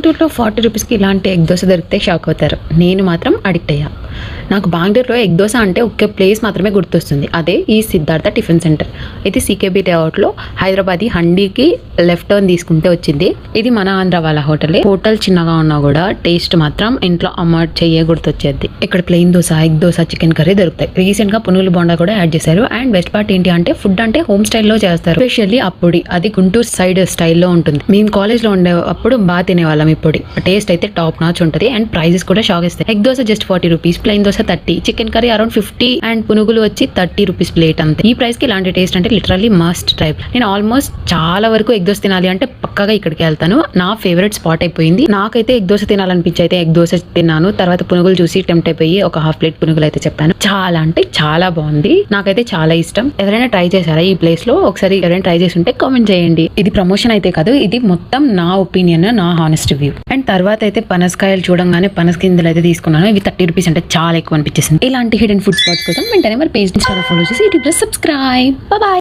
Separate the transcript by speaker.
Speaker 1: గుంటూరులో 40 రూపీస్కి ఇలాంటి ఎగ్ దోశ దొరికితే షాక్ అవుతారు. నేను మాత్రం అడిక్ట్ అయ్యా. నాకు బెంగళూరులో ఎగ్ దోశ అంటే ఒకే ప్లేస్ మాత్రమే గుర్తొస్తుంది. అదే ఈ సిద్ధార్థ టిఫిన్ సెంటర్. ఇది సీకేబీ లేఅవుట్లో హైదరాబాదీ హండీకి లెఫ్ట్ టర్న్ తీసుకుంటే వచ్చింది. ఇది మన ఆంధ్ర వాళ్ళ హోటలే. హోటల్ చిన్నగా ఉన్నా కూడా టేస్ట్ మాత్రం ఇంట్లో అమ్మ చెయ్యే గుర్తొచ్చేది. ఇక్కడ plain dosa, egg dosa, chicken curry దొరుకుతాయి. రీసెంట్ గా పునుగులు బొండా కూడా యాడ్ చేశారు. అండ్ బెస్ట్ పార్ట్ ఏంటి అంటే ఫుడ్ అంటే హోమ్ స్టైల్లో చేస్తారు. స్పెషల్లీ అప్పుడి అది గుంటూరు సైడ్ స్టైల్లో ఉంటుంది. మేము కాలేజ్ లో ఉండే అప్పుడు బాగా తినేవాళ్ళం. ఇప్పుడు టేస్ట్ అయితే టాప్ నాచ్ ఉంటుంది. అండ్ ప్రైజెస్ కూడా షాక్ ఇస్తాయి. Egg dosa just 40 rupees, plain dosa 30, chicken curry around 50 and పునుగులు వచ్చి 30 రూపీస్ ప్లేట్ అంతే. ఈ ప్రైస్ కి ఇలాంటి టేస్ట్ అంటే లిటరల్లీ మస్ట్ ట్రై. నేను ఆల్మోస్ట్ చాలా వరకు ఎగ్ దోశ తినాలి అంటే పక్కగా ఇక్కడికి వెళ్తాను. నా ఫేవరెట్ స్పాట్ అయిపోయింది. నాకైతే ఎగ్ దోశ తినాలనిపించి అయితే ఎగ్ దోశ తిన్నాను. తర్వాత పునుగులు చూసి టెంప్ట్ అయిపోయి ఒక హాఫ్ ప్లేట్ పునుగులు అయితే చెప్పాను. చాలా అంటే చాలా బాగుంది. నాకైతే చాలా ఇష్టం. ఎవరైనా ట్రై చేశారా ఈ ప్లేస్ లో? ఒకసారి ఎవరైనా ట్రై చేసి ఉంటే కామెంట్ చేయండి. ఇది ప్రమోషన్ అయితే కాదు, ఇది మొత్తం నా ఒపీనియన్, నా హానెస్ట్ వ్యూ. అండ్ తర్వాత అయితే పనసకాయలు చూడంగానే పనస కిందలు అయితే తీసుకున్నాను. ఇవి 30 రూపీస్ అంటే చాలా ఎక్కువ అనిపించేసింది. ఇలాంటి హిడెన్ ఫుడ్ స్పాట్స్ కోసం వెంటనే మరి పేజ్ ఇన్స్టాలో ఫాలో చేసి యూట్యూబ్ లో సబ్స్క్రైబ్. బాయ్.